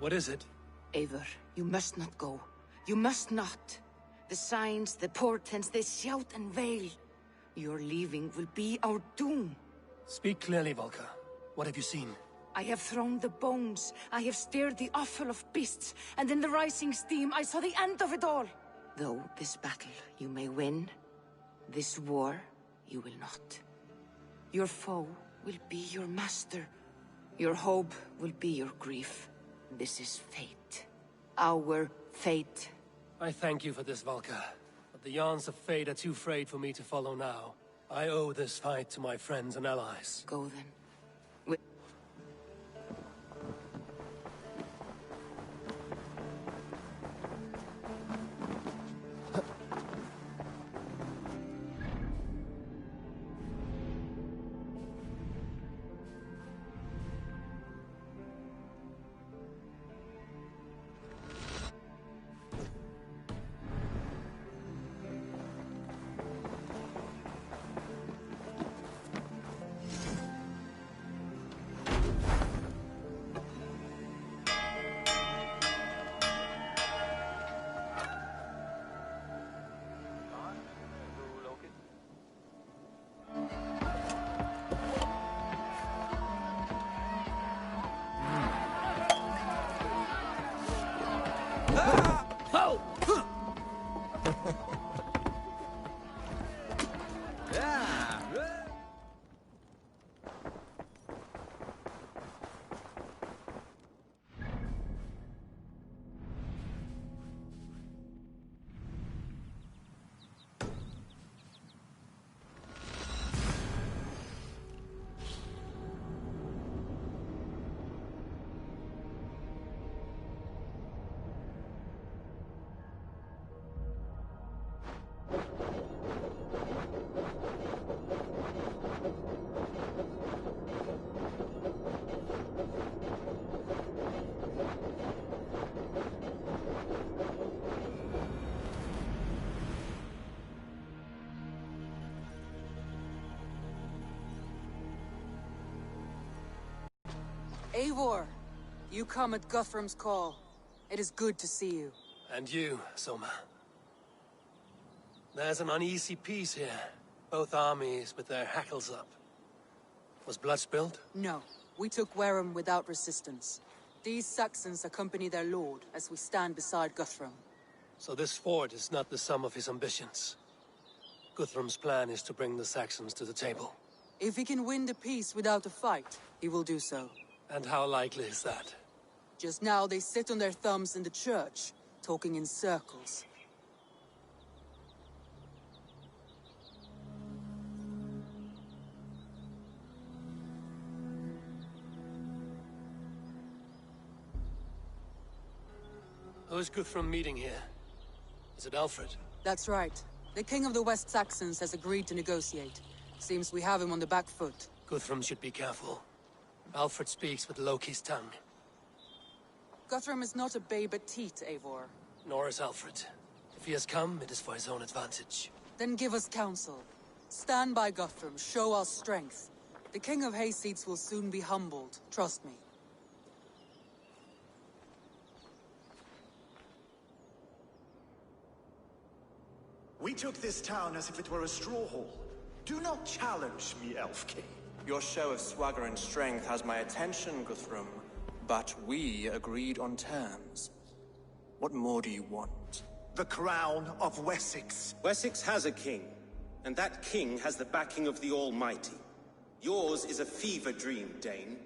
What is it? Eivor, you must not go. You must not. The signs, the portents, they shout and wail. Your leaving will be our doom. Speak clearly, Volker. What have you seen? I have thrown the bones. I have stirred the offal of beasts. And in the rising steam, I saw the end of it all. Though this battle you may win, this war you will not. Your foe will be your master. Your hope will be your grief. This is fate. Our fate. I thank you for this, Volker. But the yarns of fate are too frayed for me to follow now. I owe this fight to my friends and allies. Go then. Eivor, you come at Guthrum's call. It is good to see you. And you, Soma. There's an uneasy peace here. Both armies with their hackles up. Was blood spilled? No. We took Wareham without resistance. These Saxons accompany their lord as we stand beside Guthrum. So this fort is not the sum of his ambitions. Guthrum's plan is to bring the Saxons to the table. If he can win the peace without a fight, he will do so. And how likely is that? Just now they sit on their thumbs in the church, talking in circles. Who is Guthrum meeting here? Is it Alfred? That's right. The king of the West Saxons has agreed to negotiate. Seems we have him on the back foot. Guthrum should be careful. Alfred speaks with Loki's tongue. Guthrum is not a babe at teat, Eivor. Nor is Alfred. If he has come, it is for his own advantage. Then give us counsel. Stand by Guthrum, show our strength. The king of Hayseeds will soon be humbled, trust me. We took this town as if it were a straw hall. Do not challenge me, Elf King. Your show of swagger and strength has my attention, Guthrum. But we agreed on terms. What more do you want? The crown of Wessex. Wessex has a king, and that king has the backing of the Almighty. Yours is a fever dream, Dane.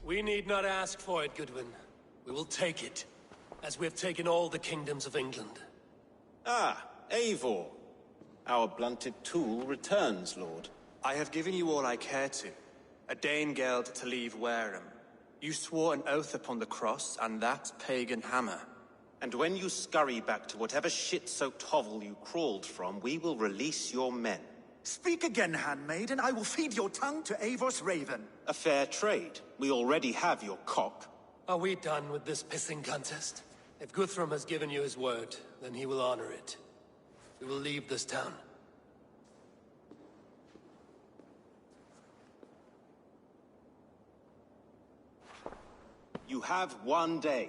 We need not ask for it, Goodwin. We will take it, as we have taken all the kingdoms of England. Ah, Eivor. Our blunted tool returns, Lord. I have given you all I care to. A Danegeld to leave Wareham. You swore an oath upon the cross, and that pagan hammer. And when you scurry back to whatever shit-soaked hovel you crawled from, we will release your men. Speak again, handmaid, and I will feed your tongue to Eivor's raven. A fair trade. We already have your cock. Are we done with this pissing contest? If Guthrum has given you his word, then he will honor it. We will leave this town. You have 1 day.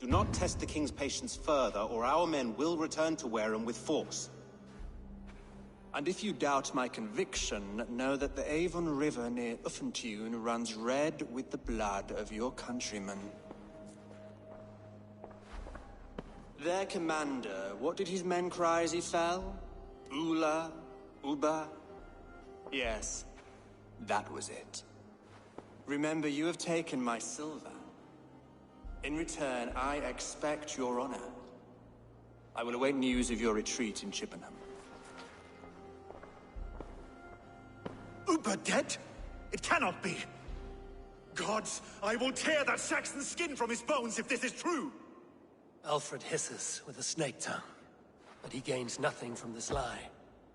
Do not test the king's patience further, or our men will return to Wareham with force. And if you doubt my conviction, know that the Avon River near Uffentune runs red with the blood of your countrymen. Their commander, what did his men cry as he fell? Ula? Uba? Yes, that was it. Remember, you have taken my silver. In return, I expect your honor. I will await news of your retreat in Chippenham. Uber dead? It cannot be. Gods, I will tear that Saxon's skin from his bones if this is true. Alfred hisses with a snake tongue, but he gains nothing from this lie.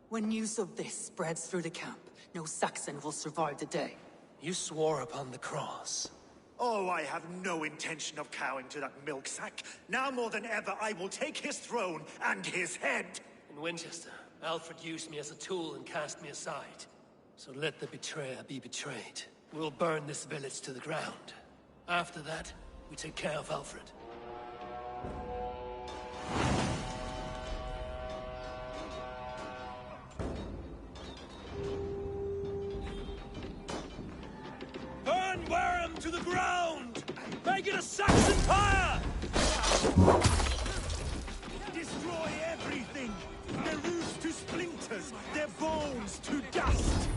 When news of this spreads through the camp, no Saxon will survive the day. You swore upon the cross. Oh, I have no intention of cowing to that milk sack. Now more than ever, I will take his throne and his head. In Winchester, Alfred used me as a tool and cast me aside. So let the betrayer be betrayed. We'll burn this village to the ground. After that, we take care of Alfred. Burn Wareham to the ground! Make it a Saxon pyre! Destroy everything! Their roofs to splinters, their bones to dust!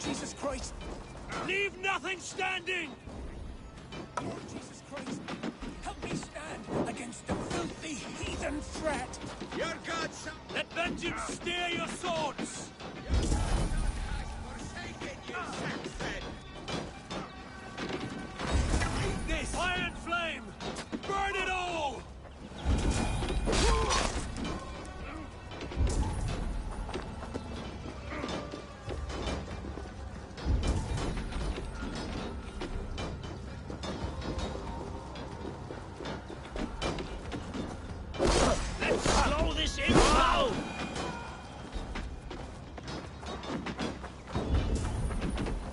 Jesus Christ! Leave nothing standing! Lord Jesus Christ, help me stand against the filthy heathen threat! Your gods Let vengeance steer your swords! forsaken you, Saxon! Eat this! Iron flame! Burn it all! Slow this info!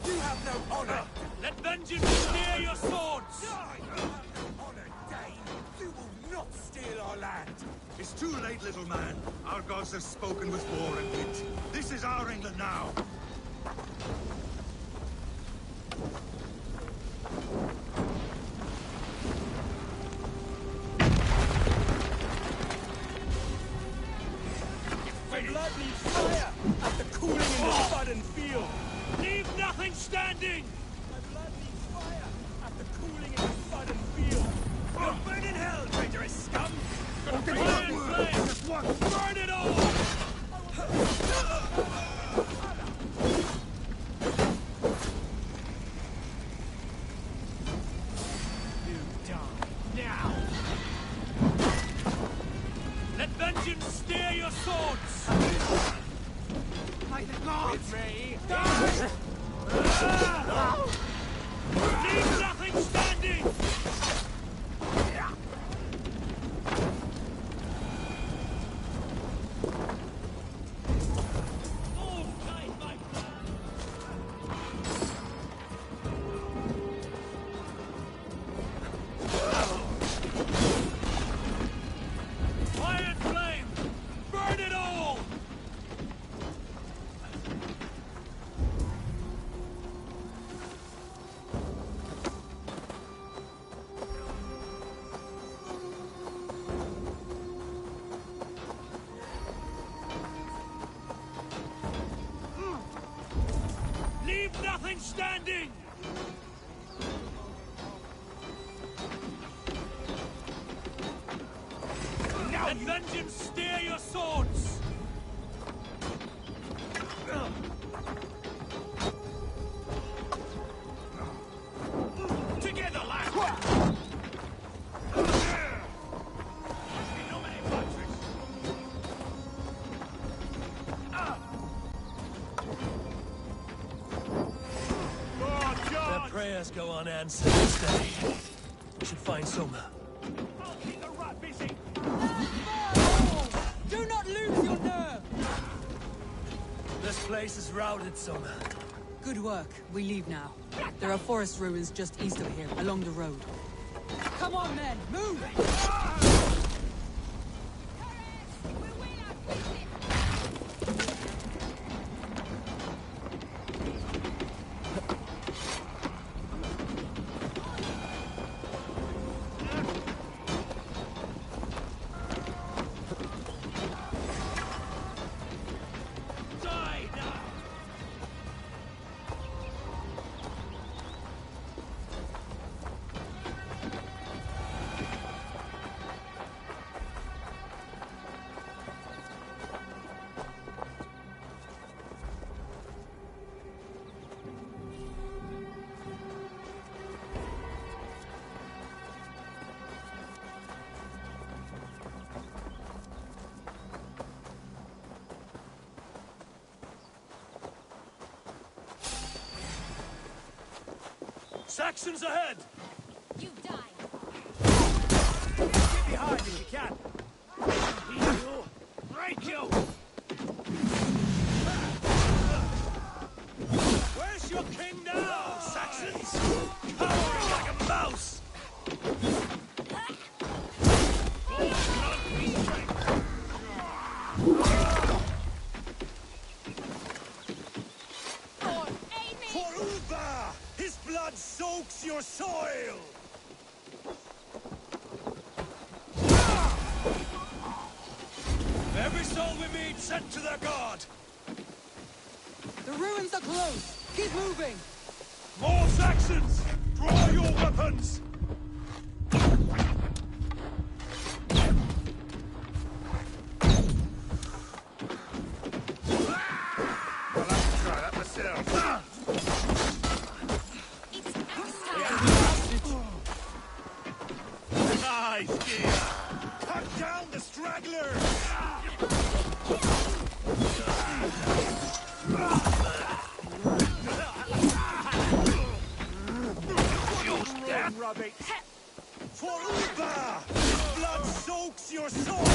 You have no honor! Let vengeance steer your swords! You have no honor, Dane! You will not steal our land! It's too late, little man. Our gods have spoken with war and wit. This is our England now. Blood needs fire after cooling in the sudden field. Leave nothing standing! My blood needs fire after cooling in the sudden field. You'll burn in hell, traitorous scum! Iron flame! Burn it all! You die now! Let vengeance steer your swords! Like the gods! With me! Die! Leave nothing standing! Oh, guide my Iron flame! Burn it all! Leave nothing standing! Let vengeance steer your swords! Together, lads! Their prayers go unanswered this day. We should find Soma. I'll keep the rat busy! Do not lose your nerve! This place is routed, Soma. Good work. We leave now. There are forest ruins just east of here, along the road. Come on, men! Move! Die now! Saxons ahead! You die. Get behind if you can. Break you! Where's your king now, Saxons? Cowering like a mouse! For Uba! His blood soaks your soil! Every soul we meet sent to their god! The ruins are close! Keep moving! More Saxons! Draw your weapons! I'll have to try that myself. Nice gear! Cut down the stragglers! Rub it! For Uba! Blood soaks your soul!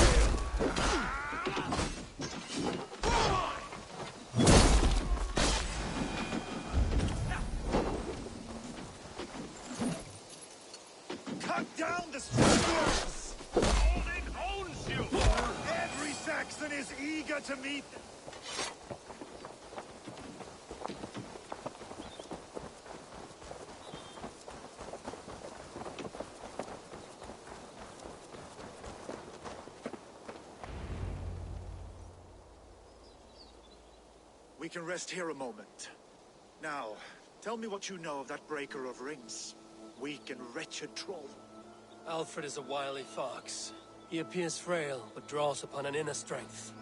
Cut down the stragglers! Holding owns you! Every Saxon is eager to meet... We can rest here a moment. Now, tell me what you know of that breaker of rings. Weak and wretched troll. Alfred is a wily fox. He appears frail, but draws upon an inner strength.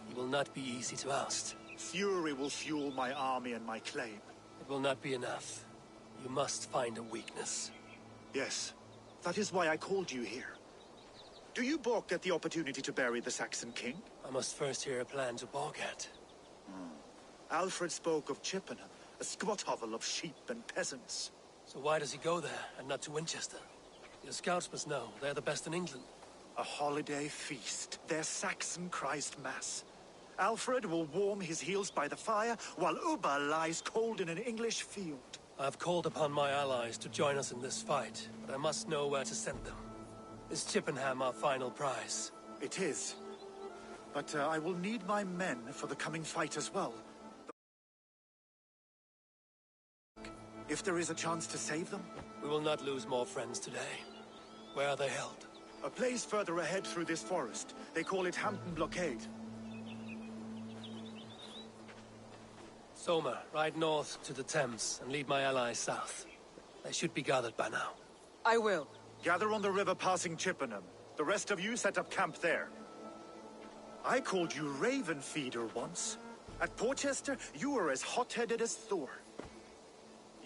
He will not be easy to oust. Fury will fuel my army and my claim. It will not be enough. You must find a weakness. Yes, that is why I called you here. Do you balk at the opportunity to bury the Saxon king? I must first hear a plan to balk at. Alfred spoke of Chippenham, a squat hovel of sheep and peasants. So why does he go there, and not to Winchester? Your scouts must know. They're the best in England. A holiday feast, their Saxon Christ Mass. Alfred will warm his heels by the fire, while Uba lies cold in an English field. I've called upon my allies to join us in this fight, but I must know where to send them. Is Chippenham our final prize? It is. But I will need my men for the coming fight as well. If there is a chance to save them? We will not lose more friends today. Where are they held? A place further ahead through this forest. They call it Hampton Blockade. Soma, ride north to the Thames and lead my allies south. They should be gathered by now. I will. Gather on the river passing Chippenham. The rest of you set up camp there. I called you Raven Feeder once. At Porchester, you were as hot-headed as Thor.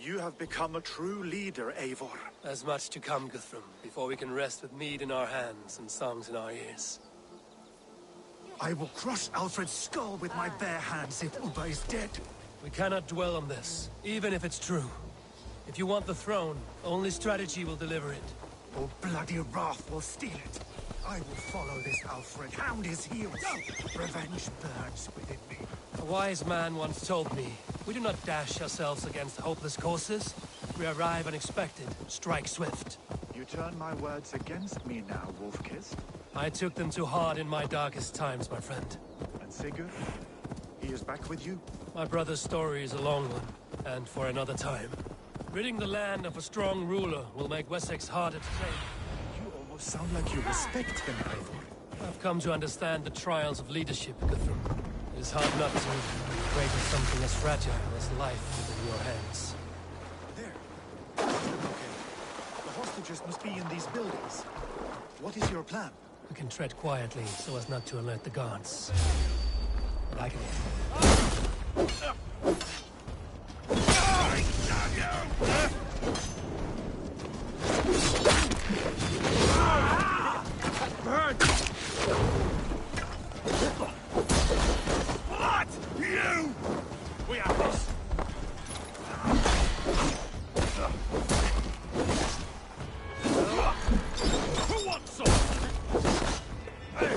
You have become a true leader, Eivor. There's much to come, Guthrum, before we can rest with mead in our hands and songs in our ears. I will crush Alfred's skull with my bare hands if Uba is dead. We cannot dwell on this, even if it's true. If you want the throne, only strategy will deliver it. Or bloody wrath will steal it. I will follow this Alfred, hound his heels. Revenge burns within me. A wise man once told me, we do not dash ourselves against hopeless courses. We arrive unexpected, strike swift. You turn my words against me now, Wolf-Kissed. I took them too hard in my darkest times, my friend. And Sigurd? He is back with you? My brother's story is a long one, and for another time. Ridding the land of a strong ruler will make Wessex harder to tame. You almost sound like you respect him, Eivor. I've come to understand the trials of leadership, Guthrum. It is hard not to break with something as fragile as life within your hands. There. Okay. The hostages must be in these buildings. What is your plan? We can tread quietly so as not to alert the guards. But I can... What? You! We have this! Who wants some? Hey!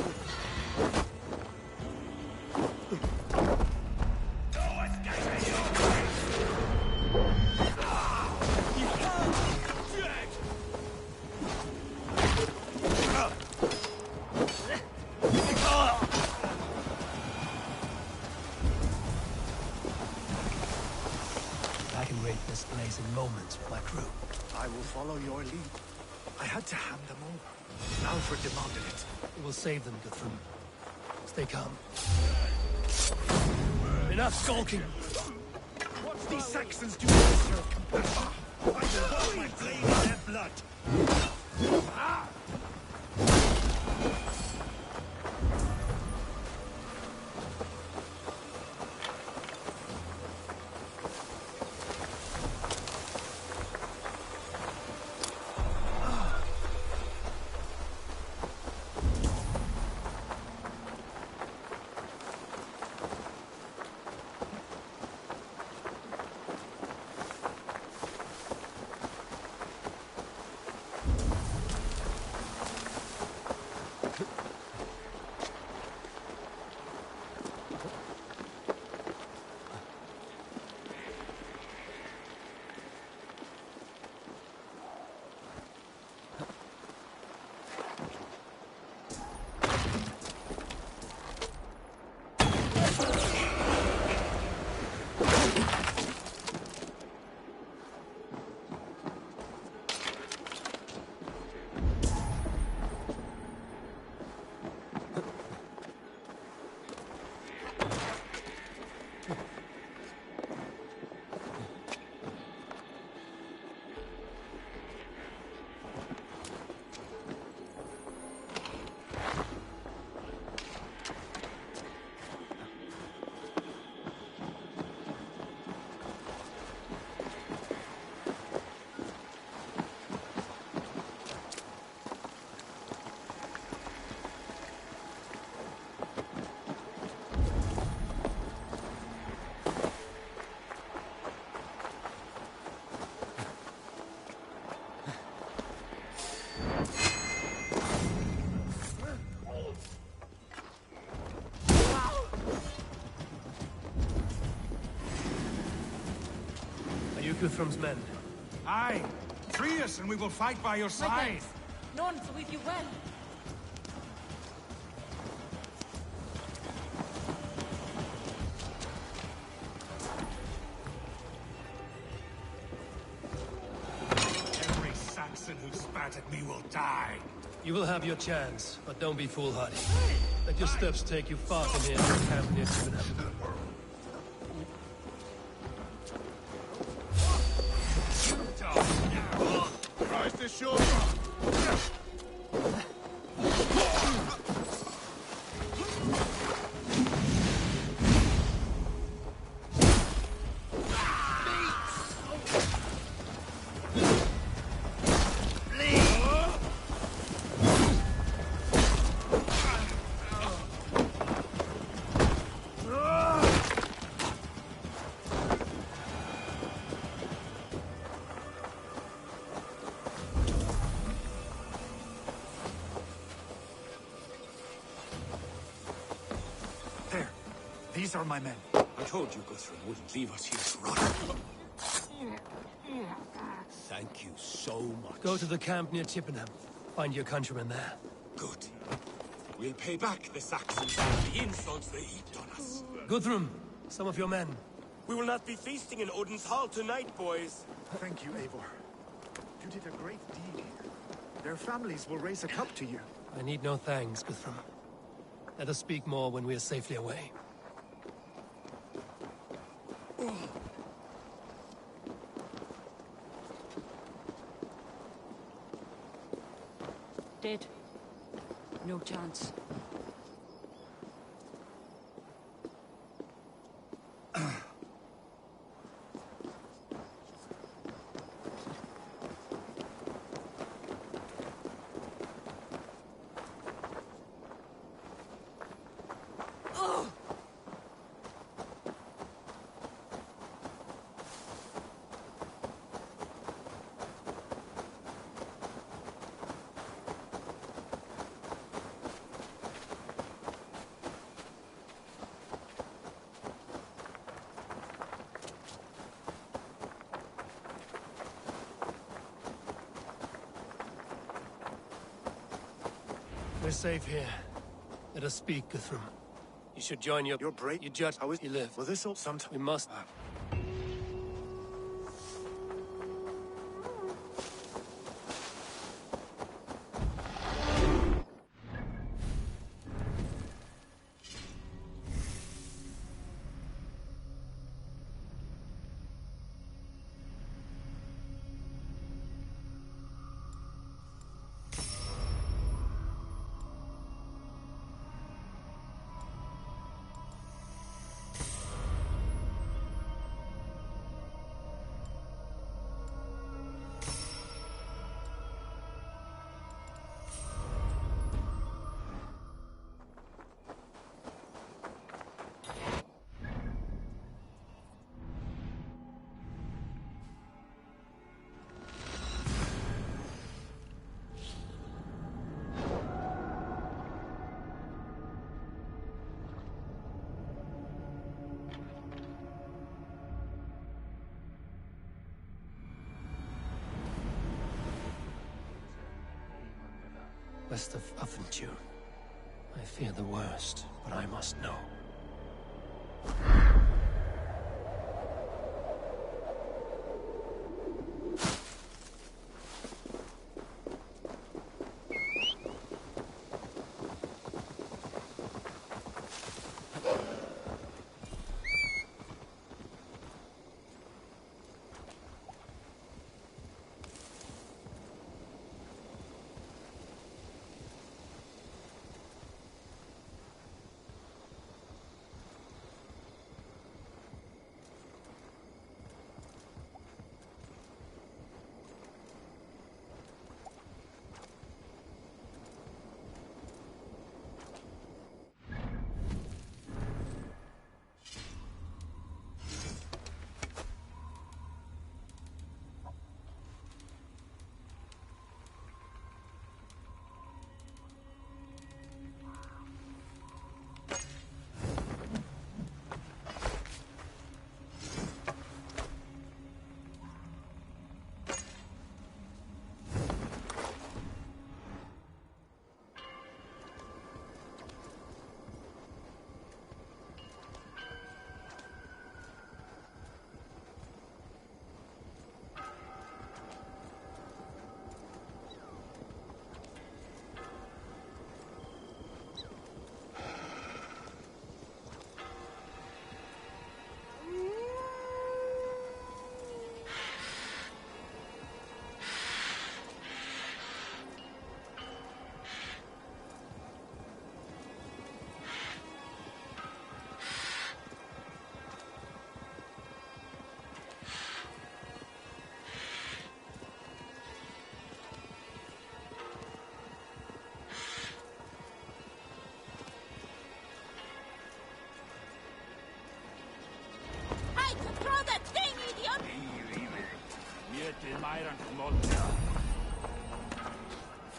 No escaping your way! Dead! I can raid this place in moments with my crew. I will follow your lead. I had to hand them over. Alfred demanded it. We will save them, Guthrum. Stay calm. Enough skulking! What's These Saxons do not deserve compassion. I will wash my blade in their blood. Guthrum's men. Aye. Free us and we will fight by your side. None to with you well. Every Saxon who spat at me will die. You will have your chance, but don't be foolhardy. Let your steps take you far from here to the camp near Chippenham. Rise to shore. These are my men. I told you Guthrum wouldn't leave us here to rot. Thank you so much. Go to the camp near Chippenham. Find your countrymen there. Good. We'll pay back the Saxons for the insults they heaped on us. Guthrum, some of your men. We will not be feasting in Odin's hall tonight, boys. Thank you, Eivor. You did a great deed here. Their families will raise a cup to you. I need no thanks, Guthrum. Let us speak more when we are safely away. Dead. No chance. We're safe here. Let us speak, Guthrum. You should join your... You're brave. You judge How is... you live. Well, this'll sometime... We must... west of Affenture. I fear the worst, but I must know.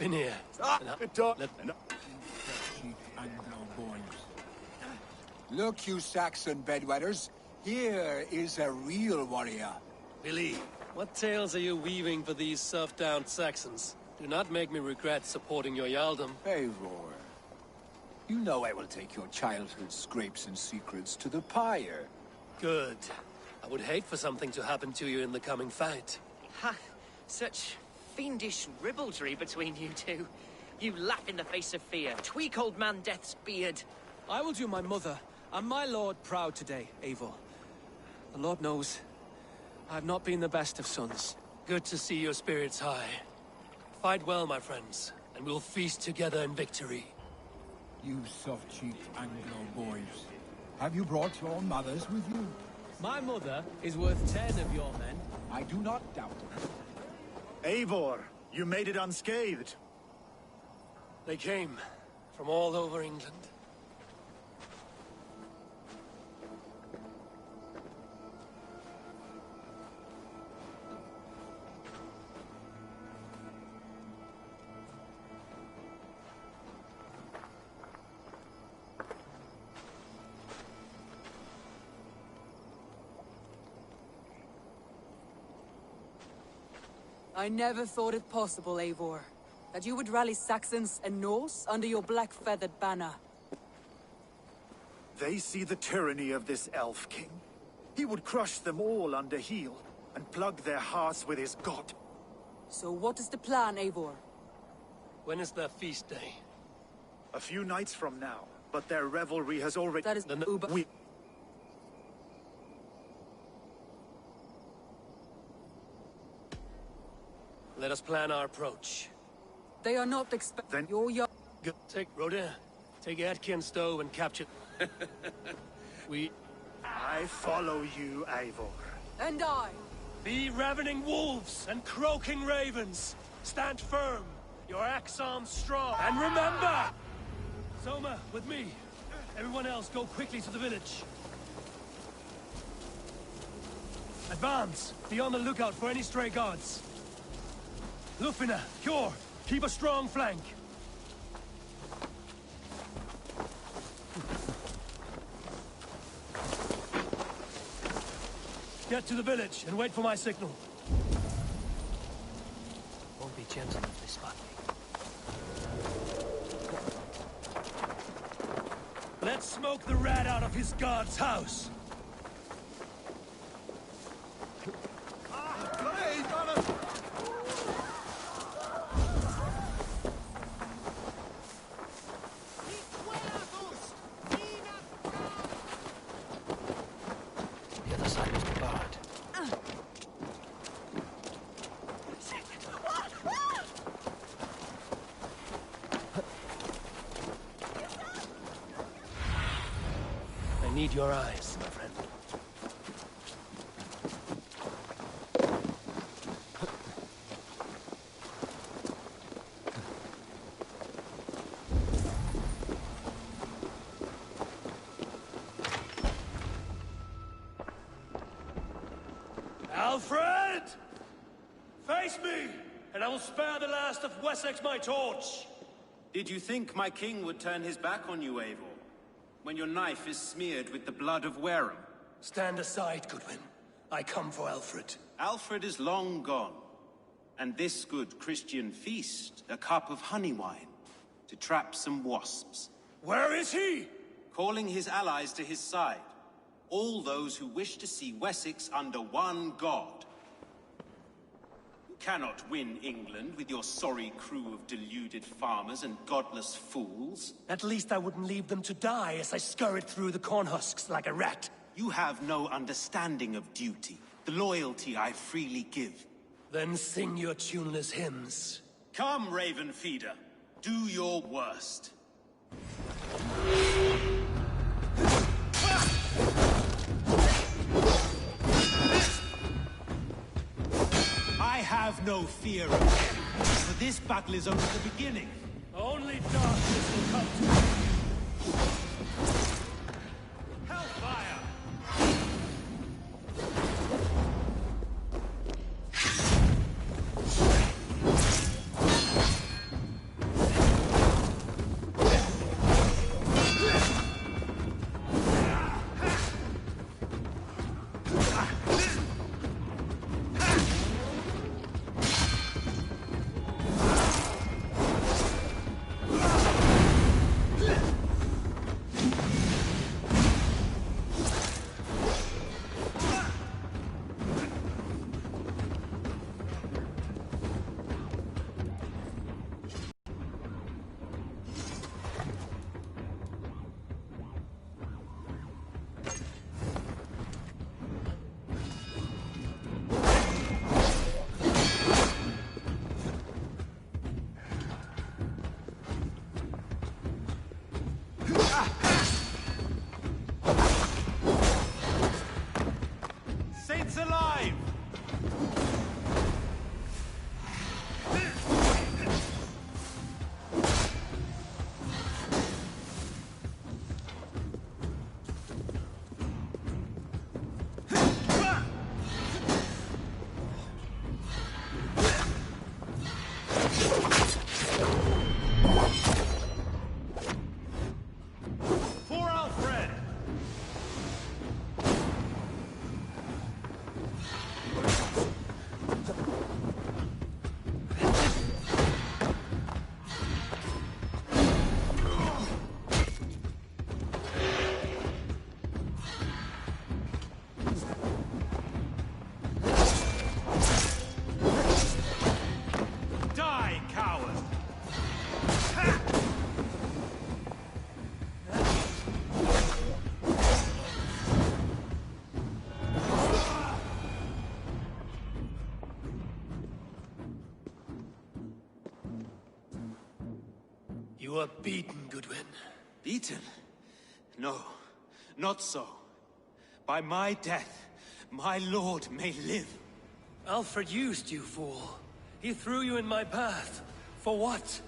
Finir. Look, you Saxon bedwetters. Here is a real warrior. Billy, what tales are you weaving for these surf-down Saxons? Do not make me regret supporting your Yaldom. Eivor, you know I will take your childhood scrapes and secrets to the pyre. Good. I would hate for something to happen to you in the coming fight. Ha! Such fiendish ribaldry between you two. You laugh in the face of fear. Tweak old man Death's beard. I will do my mother and my lord proud today, Eivor. The Lord knows, I have not been the best of sons. Good to see your spirits high. Fight well, my friends, and we'll feast together in victory. You soft-cheeked Anglo boys. Have you brought your mothers with you? My mother is worth 10 of your men. I do not doubt it. Eivor, you made it unscathed. They came from all over England. I never thought it possible, Eivor, that you would rally Saxons and Norse under your black-feathered banner. They see the tyranny of this elf king. He would crush them all under heel and plug their hearts with his god. So what is the plan, Eivor? When is their feast day? A few nights from now, but their revelry has already... That is the Uber... Let us plan our approach. They are not expecting Then- your young... Take Rodin. Take Atkin's stove and capture... I follow you, Eivor. And I! Be ravening wolves and croaking ravens. Stand firm, your axe arms strong. And remember! Soma, with me. Everyone else, go quickly to the village. Advance. Be on the lookout for any stray guards. Lufina, Cure, keep a strong flank. Get to the village and wait for my signal. Won't be gentle with this battle. smoke the rat out of his god's house. The other side is barred. I need your eyes, my friend. Alfred! Face me, and I will spare the last of Wessex my torch! Did you think my king would turn his back on you, Eivor? When your knife is smeared with the blood of Wareham? Stand aside, Goodwin. I come for Alfred. Alfred is long gone. And this good Christian feast, a cup of honey wine, to trap some wasps. Where is he? Calling his allies to his side. All those who wish to see Wessex under one god. You cannot win England with your sorry crew of deluded farmers and godless fools. At least I wouldn't leave them to die as I scurried through the corn husks like a rat. You have no understanding of duty, the loyalty I freely give. Then sing your tuneless hymns. Come, Raven Feeder. Do your worst. I have no fear of him, for this battle is only the beginning. Only darkness will come to you. Hellfire! Saints alive! For Alfred! Die, coward! You are beaten, Goodwin. Beaten? No, not so. By my death, my lord may live. Alfred used you, fool. He threw you in my path. For what?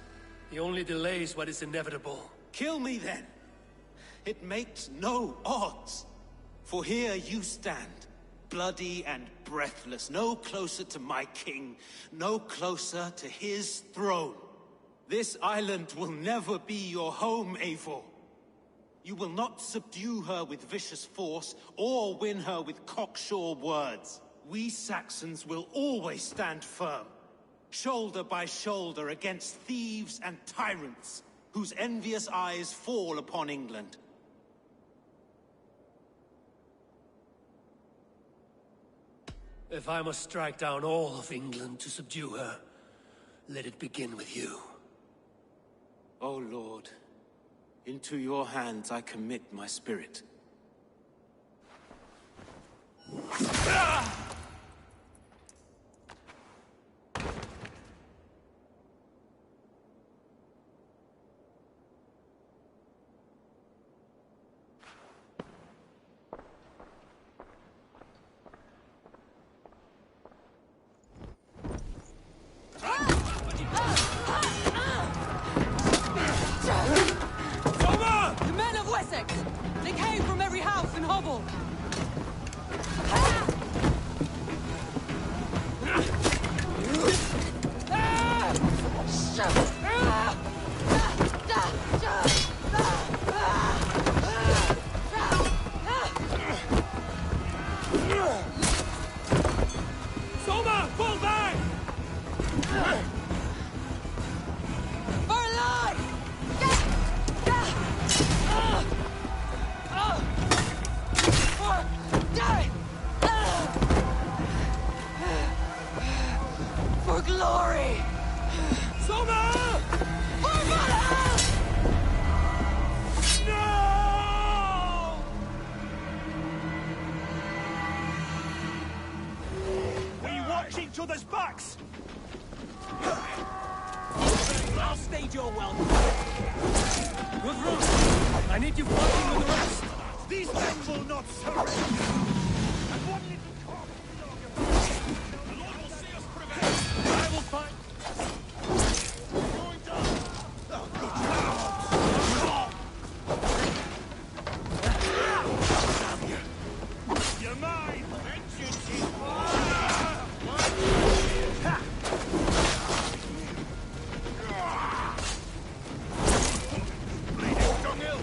He only delays what is inevitable. Kill me then. It makes no odds. For here you stand, bloody and breathless, no closer to my king, no closer to his throne. This island will never be your home, Eivor. You will not subdue her with vicious force, or win her with cocksure words. We Saxons will always stand firm, shoulder by shoulder against thieves and tyrants, whose envious eyes fall upon England. If I must strike down all of England to subdue her, let it begin with you. O Lord, into your hands I commit my spirit. The men of Wessex! They came from every house and hovel! Soma, fall back! For life! For glory! Soma! For valor! No! We watch each other's backs! I'll stage your welcome. Guthrum, I need you fighting with the rest. These men will not surrender! And one little cock the Lord will see us prevail! I will fight. Going down! Oh, good. You're mine! Vengeance is bleeding dunghill!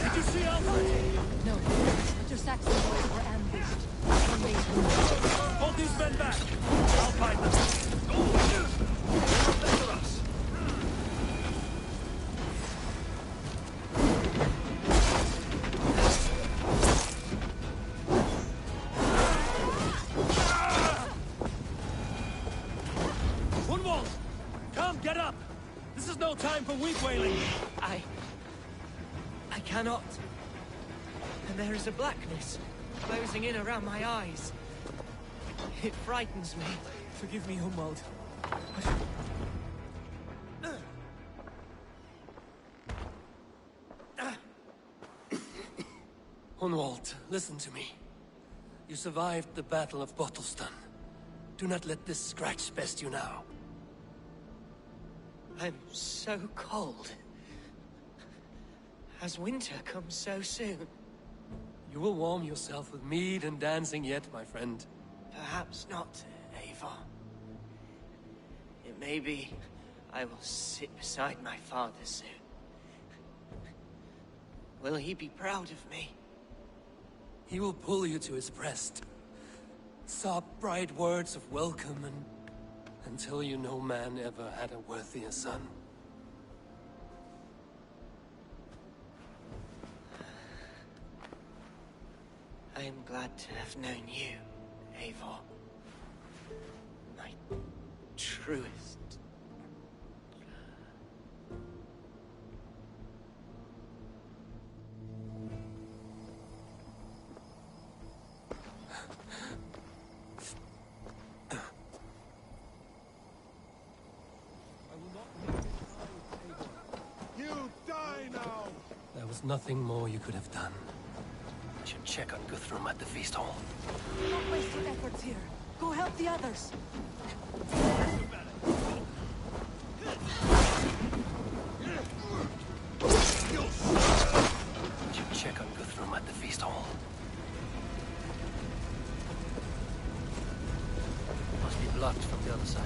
Did you see Alfred? No, but your Saxon boys were ambushed. And made them. Hold these men back. I'll fight them. Gunwald! Come, get up! This is no time for weak wailing. I cannot. And there is a blackness closing in around my eyes. It frightens me. Forgive me, Humwald. Hunwald, listen to me. You survived the Battle of Bottleston. Do not let this scratch pest you now. I'm so cold. Has winter come so soon? You will warm yourself with mead and dancing yet, my friend. Perhaps not, Eivor. It may be I will sit beside my father soon. Will he be proud of me? He will pull you to his breast. Sob bright words of welcome and until you no man ever had a worthier son. I am glad to have known you, Eivor. My truest. You die now! There was nothing more you could have done. I should check on Guthrum at the feast hall. Do not waste your efforts here. Go help the others. I should check on Guthrum at the feast hall. Must be blocked from the other side.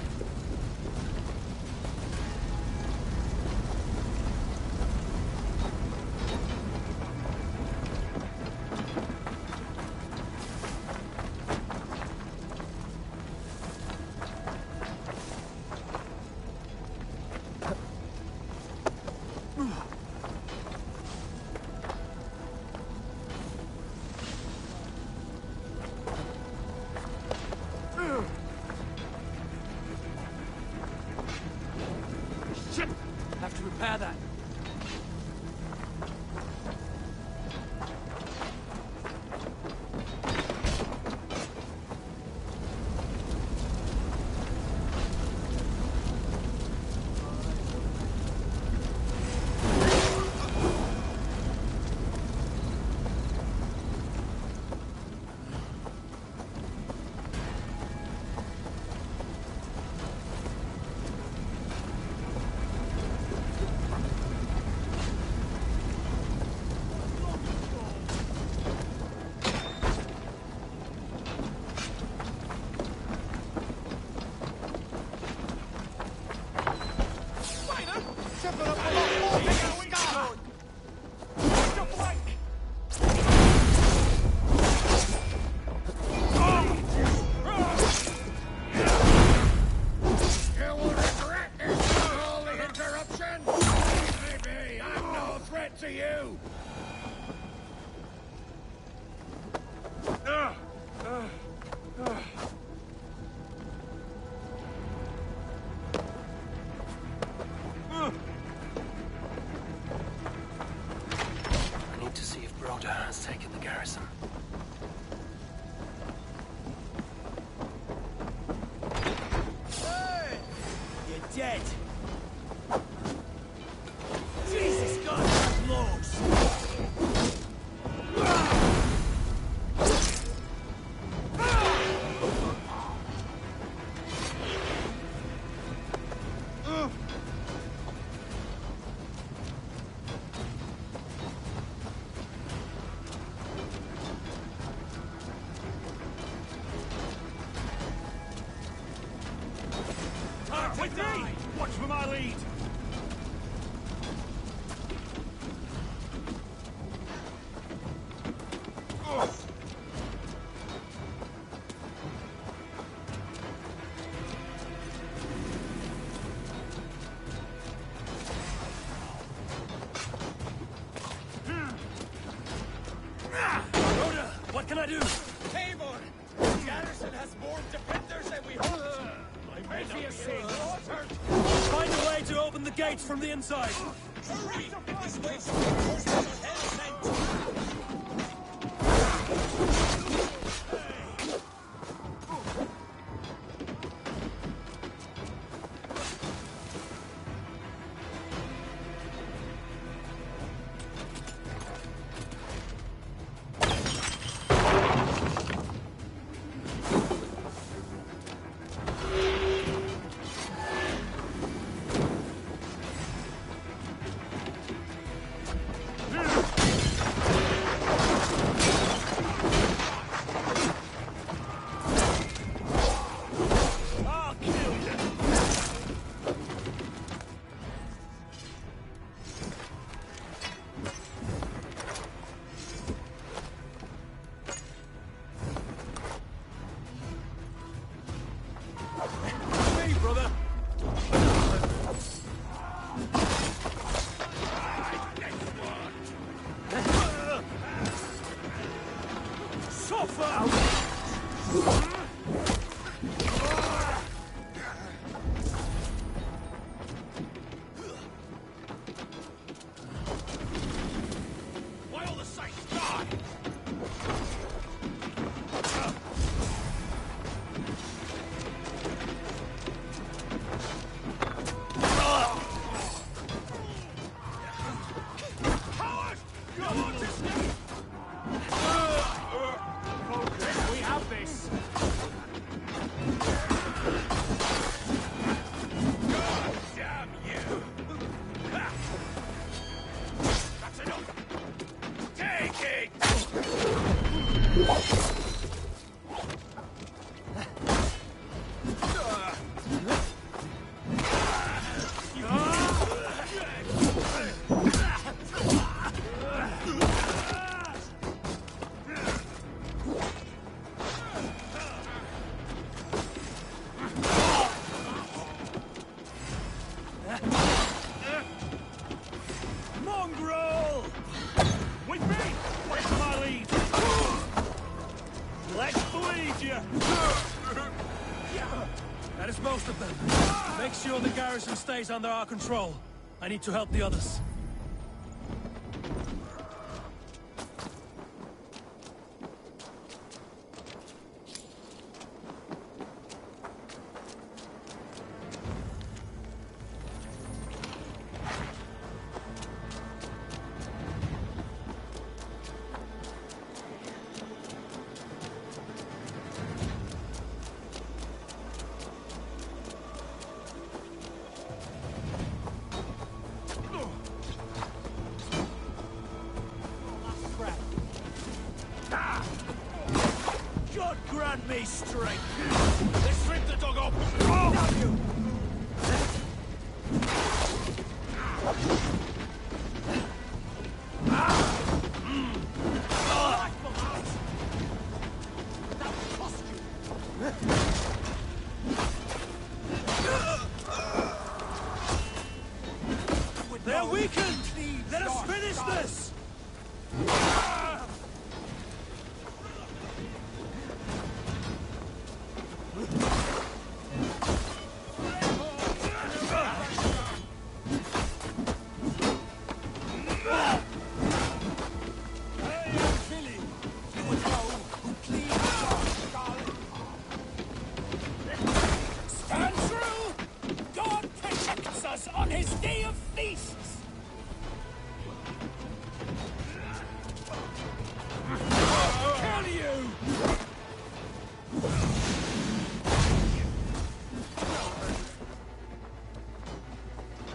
Have to repair that. Has taken the garrison. Hey! You're dead. Jesus God, that blows! With me! Watch for my lead! Rhoda, what can I do? Avon! The garrison has more defenders than we hoped! Find a way to open the gates from the inside. Hurry! This way some reinforcements are hell sent! bleed you! That is most of them. Make sure the garrison stays under our control. I need to help the others. God grant me strength! Let's rip the dog off! Oh! You! They're weakened! Let us finish this! Stand true! God protects us on his day of feasts! Kill you!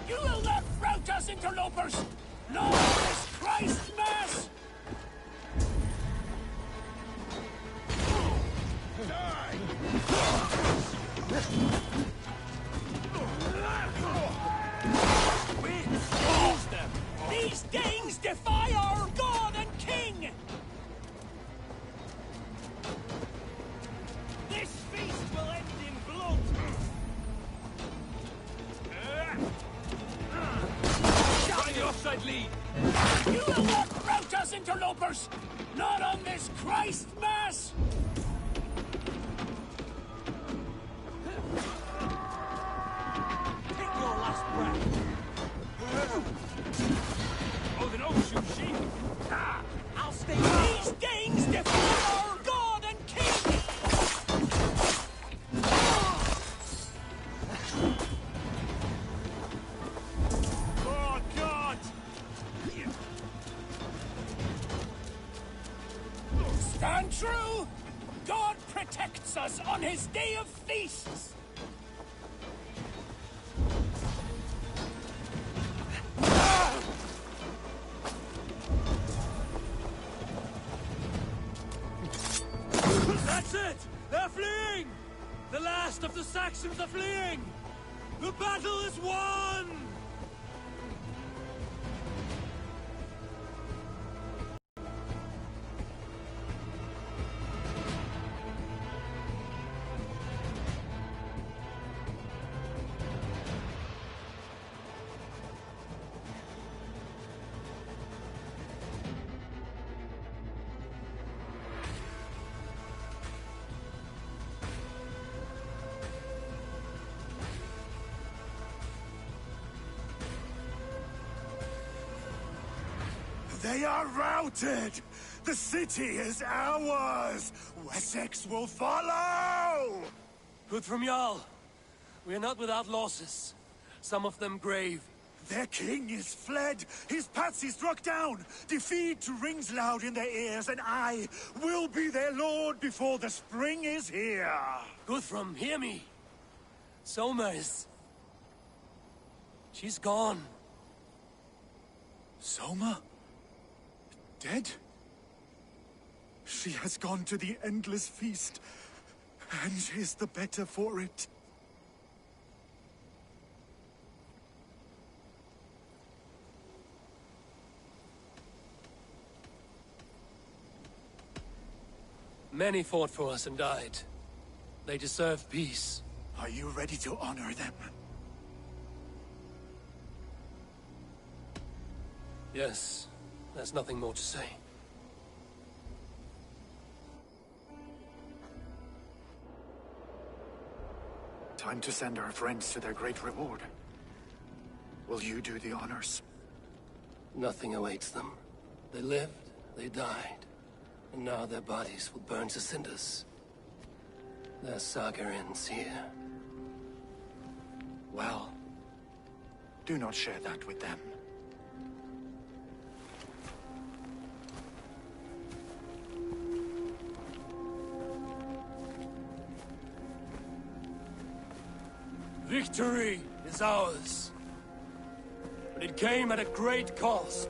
You will not rout us, interlopers! Nor this Christ Mass! We expose them! These Danes defy our God and King! This feast will end in blood! Find the offside lead! You will not rout us, interlopers! Not on this Christ Mass! Take your last breath! Oh, then overshoot, sheep! I'll stay. These Danes defy our God and King! Oh, God! Stand true! God protects us on his day of feasts! That's it! They're fleeing! The last of the Saxons are fleeing! The battle is won! They are routed! The city is ours! Wessex will follow! Good from Jarl. We are not without losses. Some of them grave. Their king is fled! His patsy struck down! Defeat rings loud in their ears, and I will be their lord before the spring is here! Guthrum, hear me. Soma is... She's gone. Soma? Dead? She has gone to the endless feast, and is the better for it. Many fought for us and died. They deserve peace. Are you ready to honor them? Yes, there's nothing more to say. Time to send our friends to their great reward. Will you do the honors? Nothing awaits them. They lived, they died, and now their bodies will burn to cinders. Their saga ends here. Well, do not share that with them. Victory is ours. But it came at a great cost.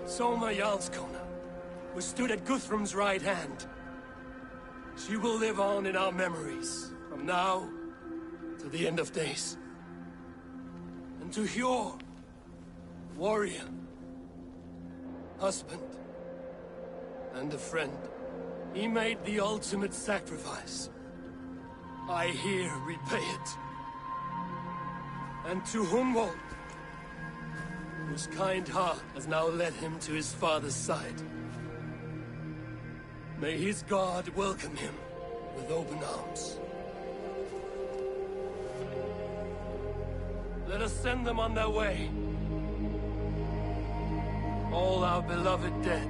Soma Jarlskona, who stood at Guthrum's right hand. She will live on in our memories, from now to the end of days. And to Hjor, warrior, husband, and a friend, he made the ultimate sacrifice. I here repay it. And to Hunwald, whose kind heart has now led him to his father's side. May his god welcome him with open arms. Let us send them on their way. All our beloved dead,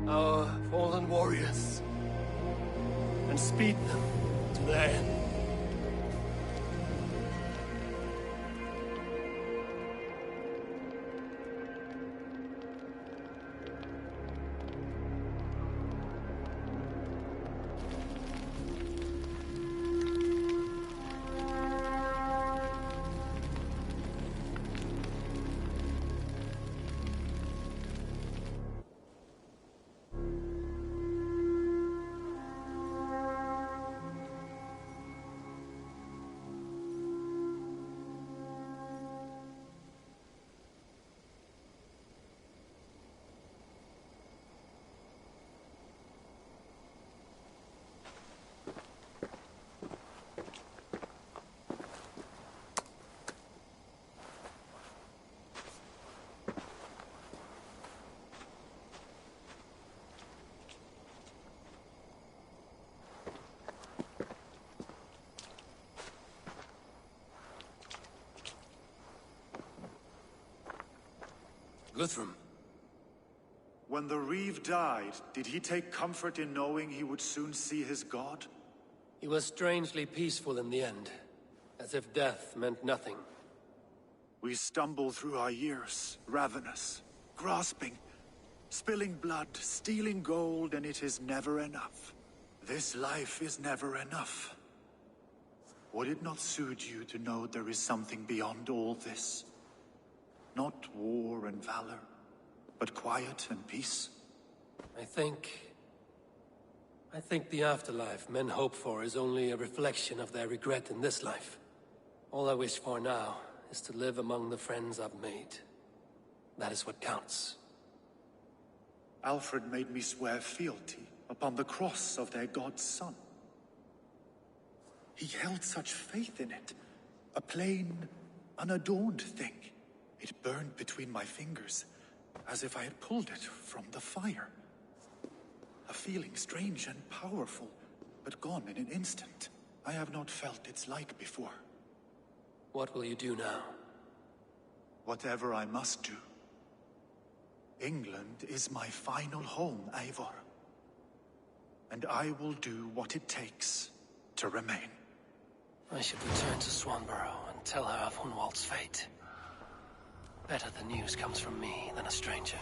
our fallen warriors, and speed them to their end. Guthrum. When the Reeve died, did he take comfort in knowing he would soon see his god? He was strangely peaceful in the end, as if death meant nothing. We stumble through our years, ravenous, grasping, spilling blood, stealing gold, and it is never enough. This life is never enough. Would it not suit you to know there is something beyond all this? Not war and valor, but quiet and peace? I think the afterlife men hope for is only a reflection of their regret in this life. All I wish for now is to live among the friends I've made. That is what counts. Alfred made me swear fealty upon the cross of their god's son. He held such faith in it, a plain, unadorned thing. It burned between my fingers, as if I had pulled it from the fire. A feeling strange and powerful, but gone in an instant. I have not felt its like before. What will you do now? Whatever I must do. England is my final home, Eivor. And I will do what it takes to remain. I should return to Swanborough and tell her of Hunwald's fate. Better the news comes from me than a stranger.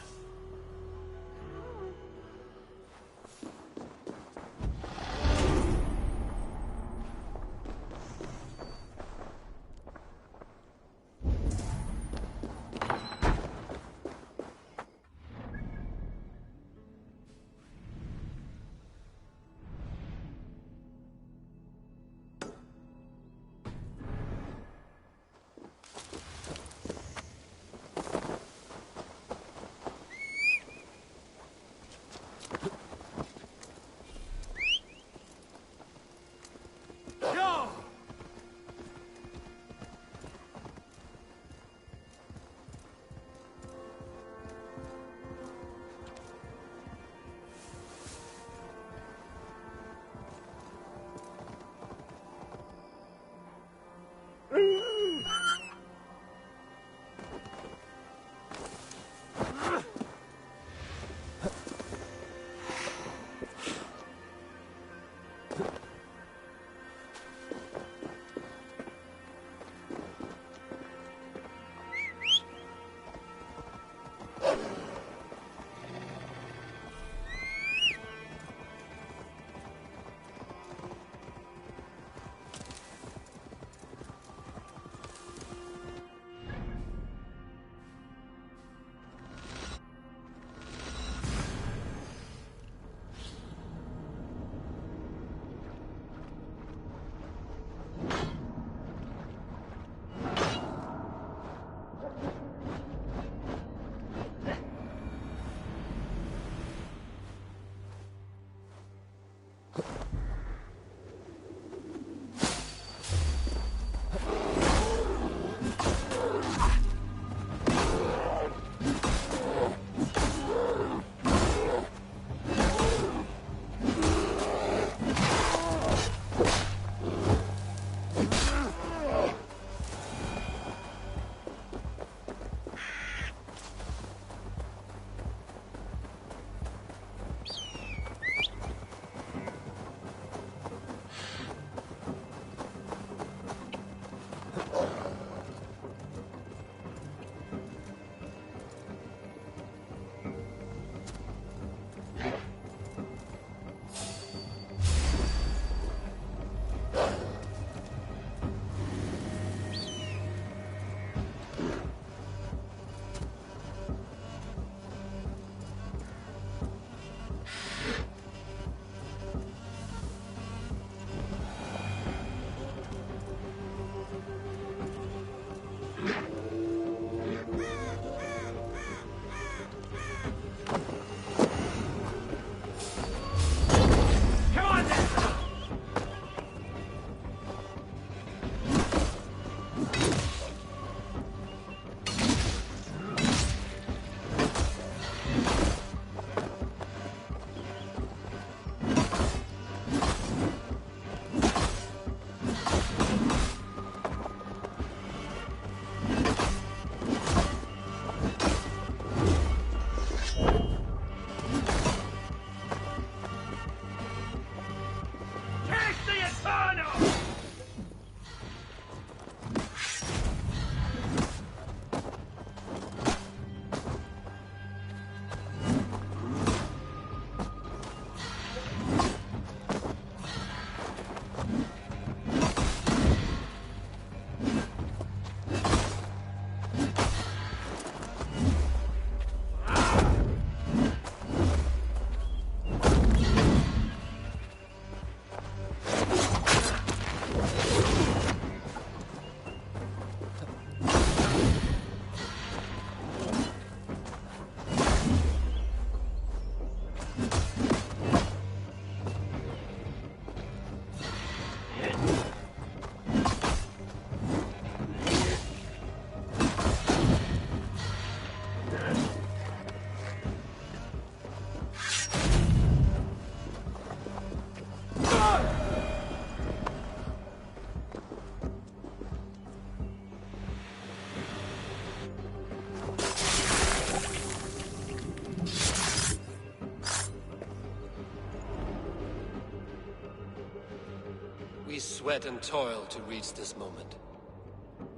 We sweat and toil to reach this moment.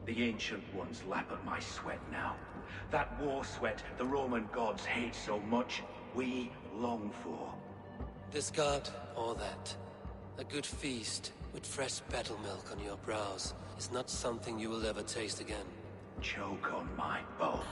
The Ancient Ones lap at my sweat now. That war sweat the Roman gods hate so much, we long for. Discard all that. A good feast with fresh battle milk on your brows is not something you will ever taste again. Choke on my bone.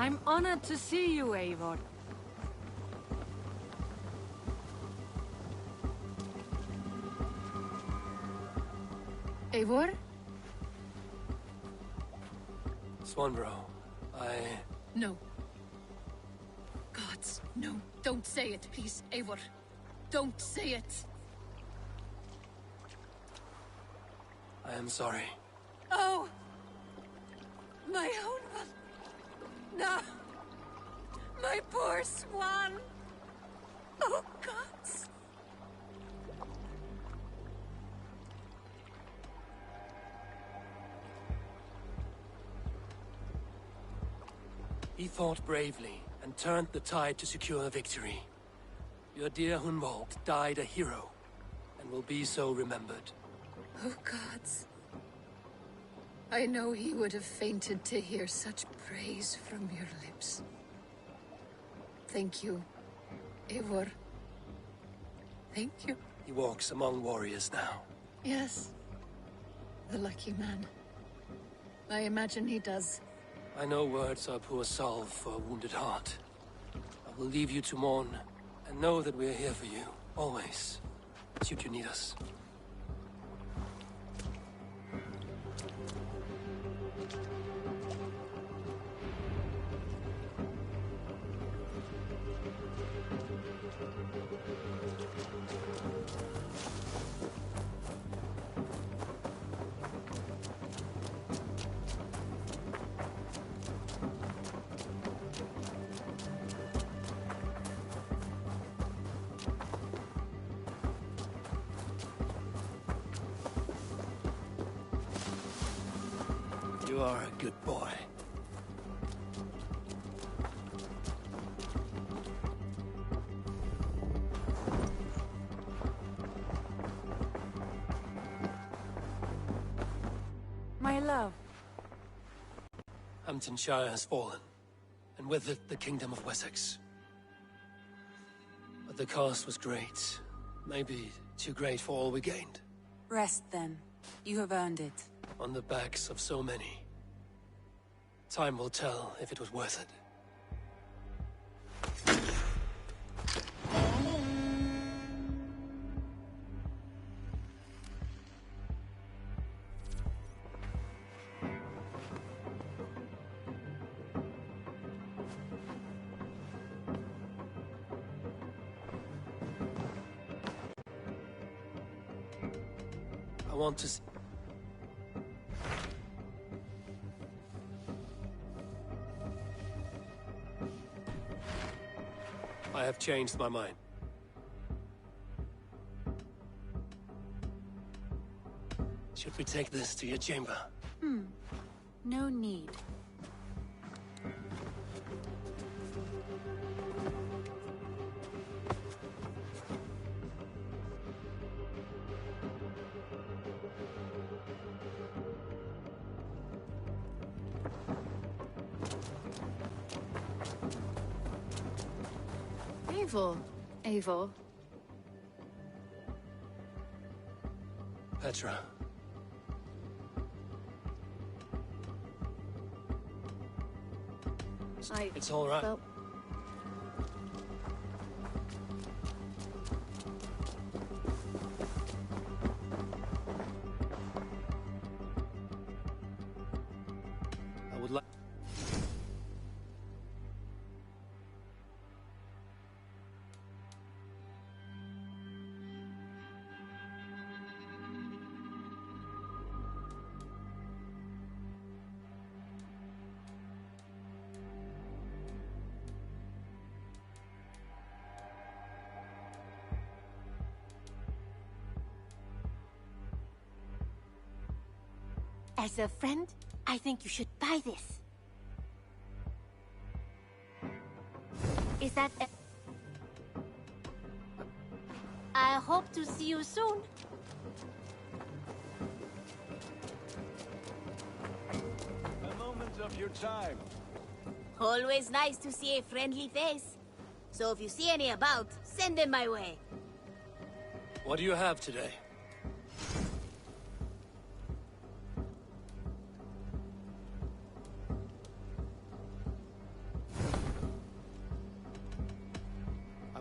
I'm honored to see you, Eivor. Eivor? Swanbro, No. Gods, no. Don't say it, please, Eivor. Don't say it. I am sorry. Oh! My own one. No! My poor swan! Oh, gods! He fought bravely and turned the tide to secure a victory. Your dear Hunwald died a hero, and will be so remembered. Oh, gods. I know he would have fainted to hear such praise from your lips. Thank you, Eivor. Thank you. He walks among warriors now. Yes. The lucky man. I imagine he does. I know words are poor salve for a wounded heart. I will leave you to mourn, and know that we are here for you, always, should you need us. You are a good boy. My love. Hamptonshire has fallen, and with it the Kingdom of Wessex. But the cost was great. Maybe too great for all we gained. Rest then. You have earned it. On the backs of so many. Time will tell if it was worth it. I want to I have changed my mind. Should we take this to your chamber? No need. Eivor. Petra. It's all right. Well, I would like... As a friend, I think you should buy this. Is that... I hope to see you soon. A moment of your time. Always nice to see a friendly face. So if you see any about, send them my way. What do you have today?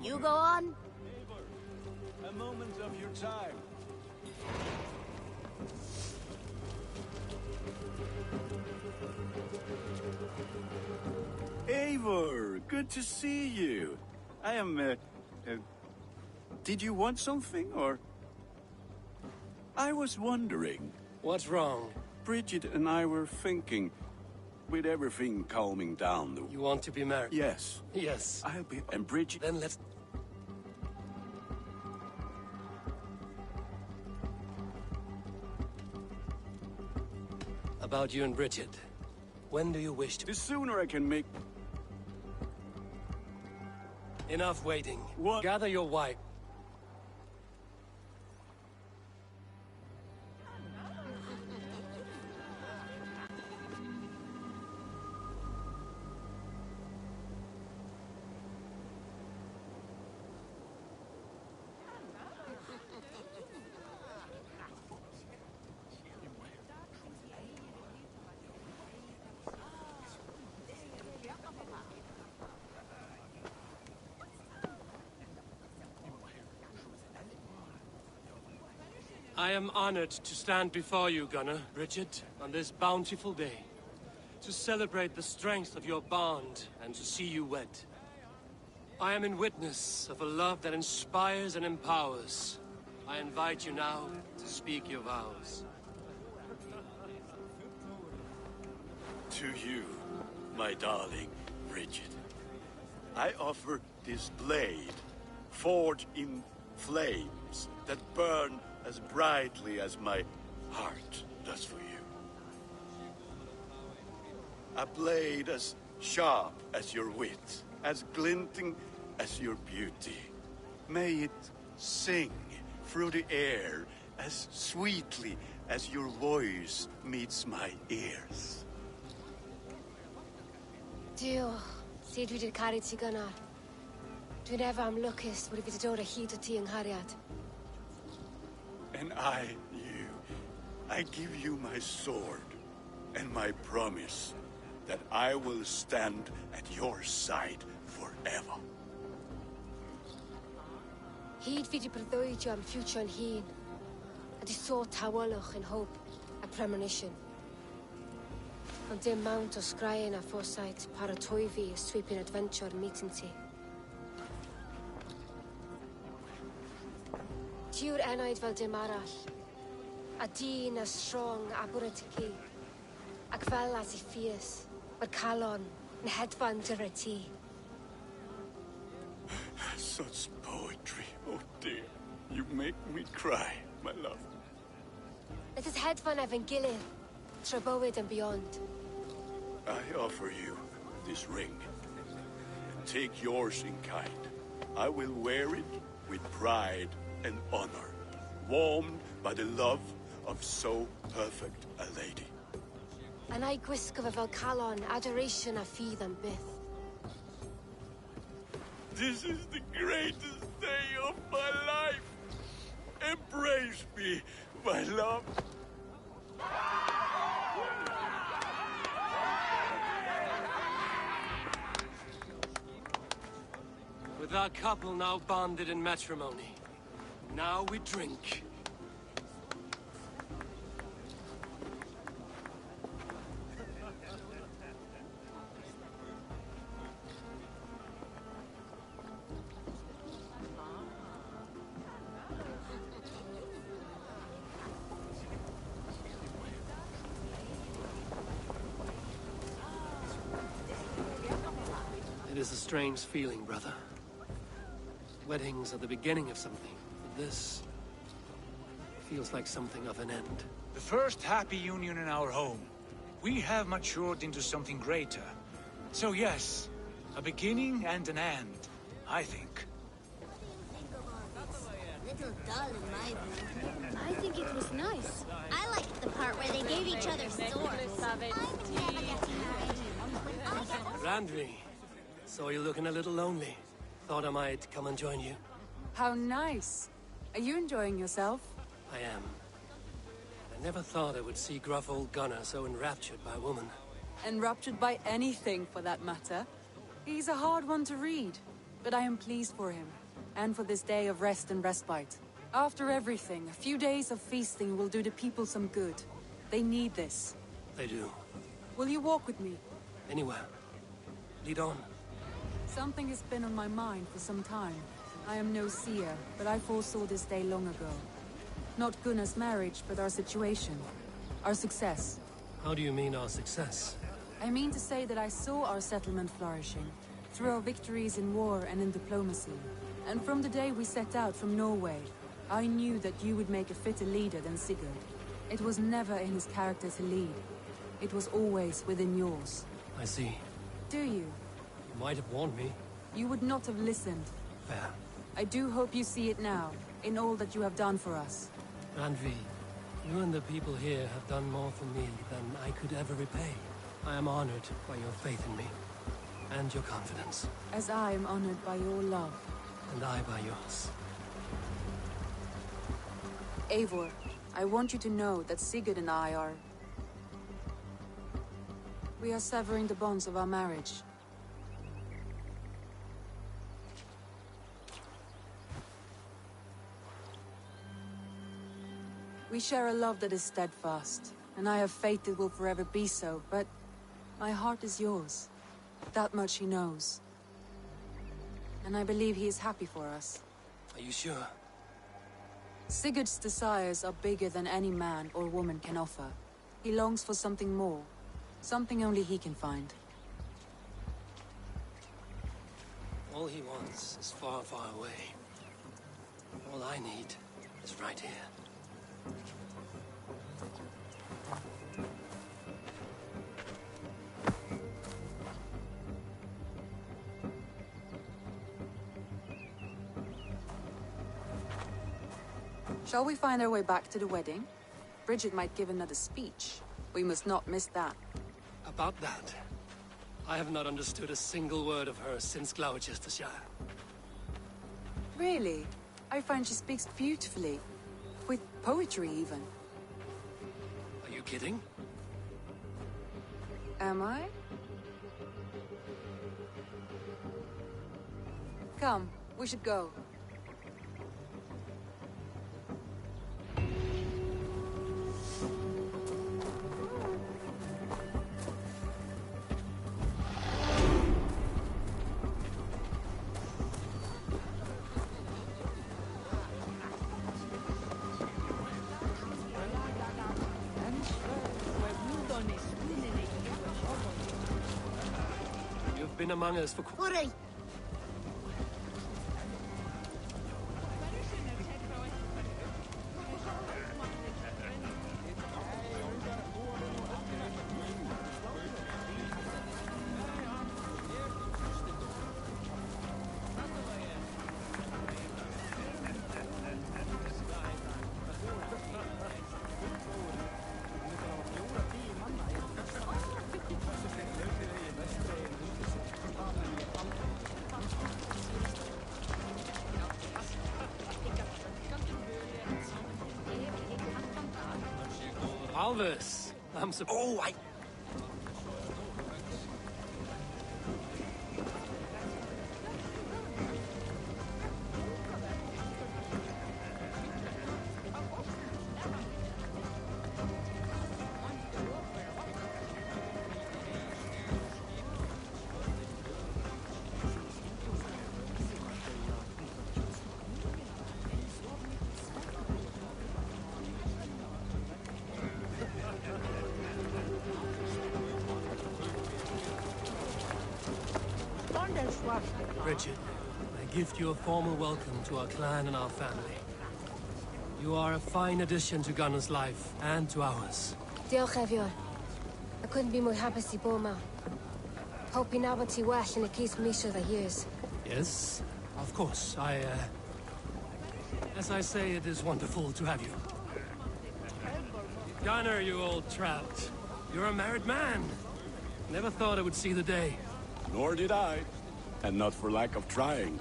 You go on. A moment of your time. Eivor, good to see you. I am, did you want something, or? I was wondering. What's wrong? Bridget and I were thinking, with everything calming down... You want to be married? Yes. Yes. I'll be... And Bridget... Then let's... About you and Bridget. When do you wish to... The sooner I can make... Enough waiting. What? Gather your wife. I am honored to stand before you, Gunnar, Bridget, on this bountiful day, to celebrate the strength of your bond and to see you wed. I am in witness of a love that inspires and empowers. I invite you now to speak your vows. To you, my darling Bridget, I offer this blade, forged in flames that burn as brightly as my heart does for you. A blade as sharp as your wit, as glinting as your beauty. May it sing through the air as sweetly as your voice meets my ears. Dio, syd dwi 'di caru ti gynnar. Dwi'n efo am lwcus bod fi 'di dod o hyd o ti yng nghariad. And I give you my sword and my promise that I will stand at your side forever. Hyd fi 'di breuddwydio am ffiwtio yn hun, a di sôn tawolwch yn hope a premonition. Ond dim mount o sgraen a foresight paratoi fi a sweeping adventure meeting ti. Ti yw'r enaid fel dim arall, a dyn as strong a bwratici, ac fel as I fierce, mae'r calon yn hedfan dyr y ti. Such poetry, oh dear. You make me cry, my love. Let us head for Evangelion, Treboid and beyond. I offer you this ring. Take yours in kind. I will wear it with pride and honor, warmed by the love of so perfect a lady. And I gwisg of a Valcalon adoration a fi than byth. This is the greatest day of my life. Embrace me, my love. With our couple now bonded in matrimony, now we drink. It is a strange feeling, brother. Weddings are the beginning of something, but this feels like something of an end. The first happy union in our home. We have matured into something greater. So yes, a beginning and an end, I think. Little dull in my view. I think it was nice. I liked the part where they gave each other swords. Randvi, saw you looking a little lonely. Thought I might come and join you. How nice. Are you enjoying yourself? I am. I never thought I would see gruff old Gunnar so enraptured by a woman. Enraptured by anything, for that matter. He's a hard one to read, but I am pleased for him, and for this day of rest and respite. After everything, a few days of feasting will do the people some good. They need this. They do. Will you walk with me? Anywhere. Lead on. Something has been on my mind for some time. I am no seer, but I foresaw this day long ago. Not Gunnar's marriage, but our situation. Our success. How do you mean our success? I mean to say that I saw our settlement flourishing, through our victories in war and in diplomacy. And from the day we set out from Norway, I knew that you would make a fitter leader than Sigurd. It was never in his character to lead. It was always within yours. I see. Do you? You might have warned me. You would not have listened. Fair. I do hope you see it now, in all that you have done for us. Randvi, you and the people here have done more for me than I could ever repay. I am honored by your faith in me, and your confidence. As I am honored by your love. And I by yours. Eivor, I want you to know that Sigurd and I are... We are severing the bonds of our marriage. We share a love that is steadfast, and I have faith it will forever be so, but my heart is yours. That much he knows. And I believe he is happy for us. Are you sure? Sigurd's desires are bigger than any man or woman can offer. He longs for something more, something only he can find. All he wants is far, far away. All I need is right here. Shall we find our way back to the wedding? Bridget might give another speech. We must not miss that. About that, I have not understood a single word of her since Gloucestershire. Really? I find she speaks beautifully. With poetry, even. Are you kidding? Am I? Come, we should go. You've been among us for... Hurry! Alvis, I'm so... Oh, I... Richard, I gift you a formal welcome to our clan and our family. You are a fine addition to Gunnar's life, and to ours. Diolch Evior. I couldn't be more happy to Boma. Hope you now want to wash and it keeps me sure the years. Yes, of course. As I say, it is wonderful to have you. Gunnar, you old trout. You're a married man. Never thought I would see the day. Nor did I. And not for lack of trying.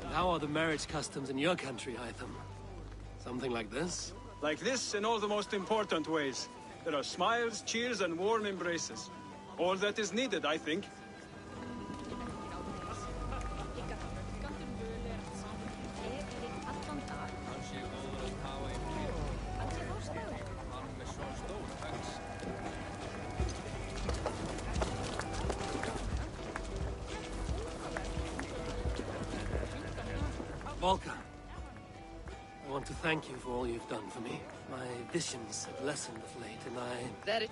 And how are the marriage customs in your country, Hytham? Something like this? Like this in all the most important ways. There are smiles, cheers, and warm embraces. All that is needed, I think. Volker, I want to thank you for all you've done for me. My visions have lessened of late, and That is...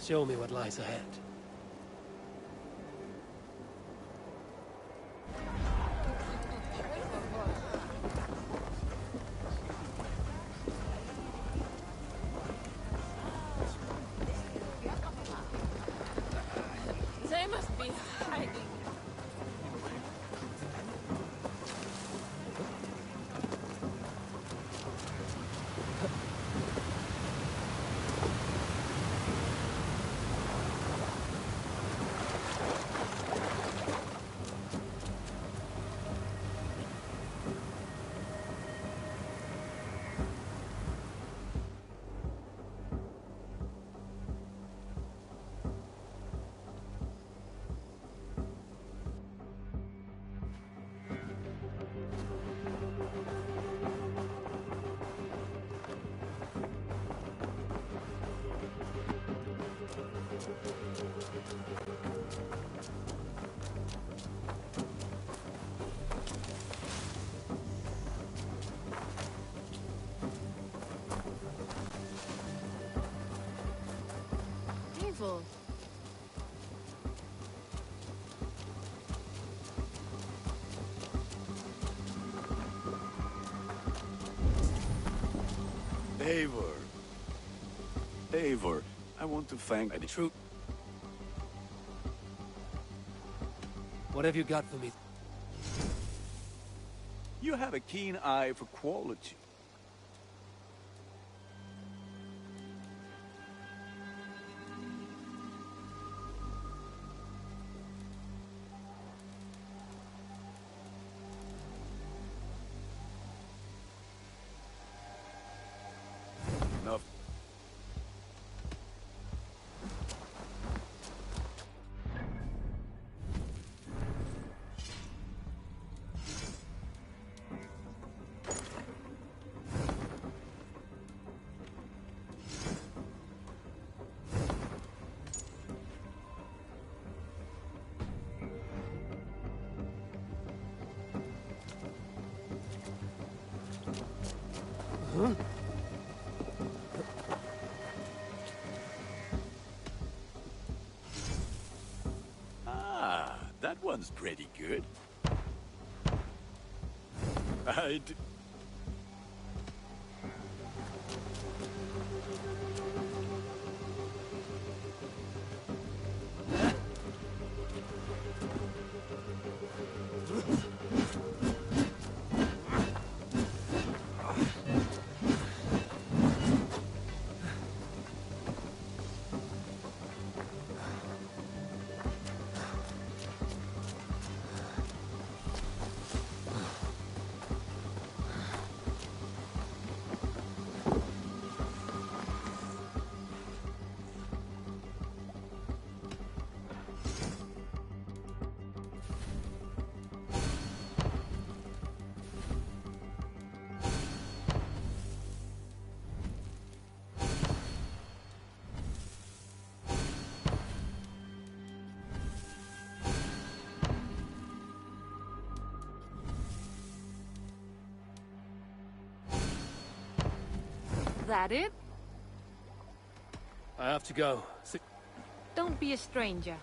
show me what lies ahead. They must be hiding. Evil. Eivor, I want to thank... The truth. What have you got for me? You have a keen eye for quality. one's pretty good. I'd... That it? I have to go. Don't be a stranger.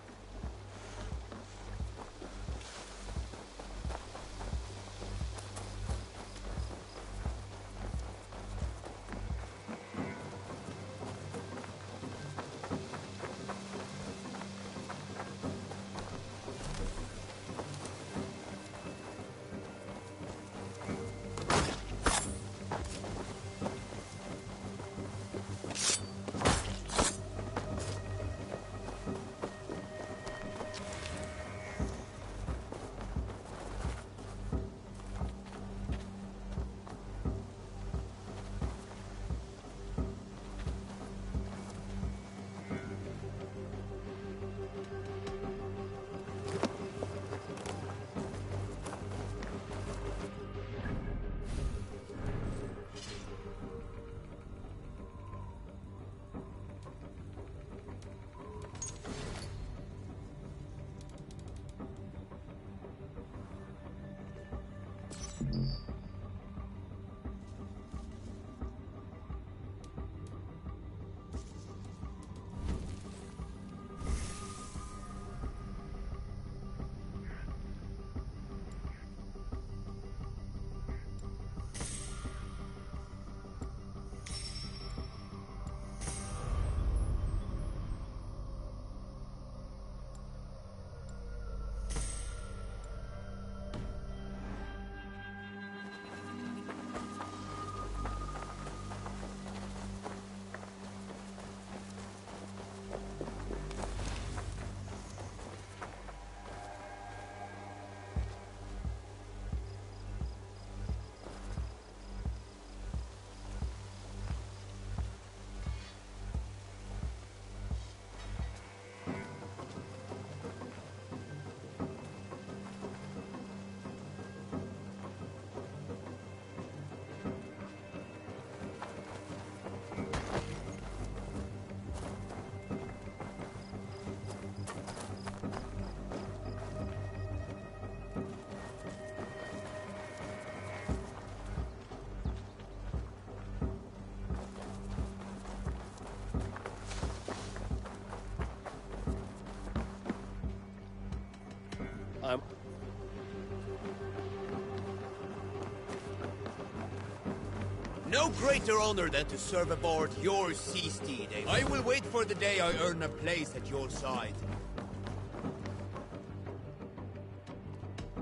No greater honor than to serve aboard your sea steed, eh? I will wait for the day I earn a place at your side.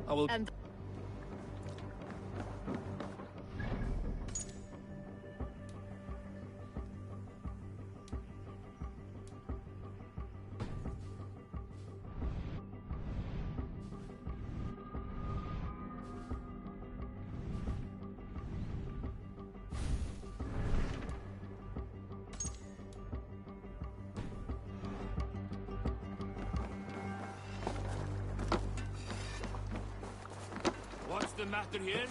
I will... What's the matter here?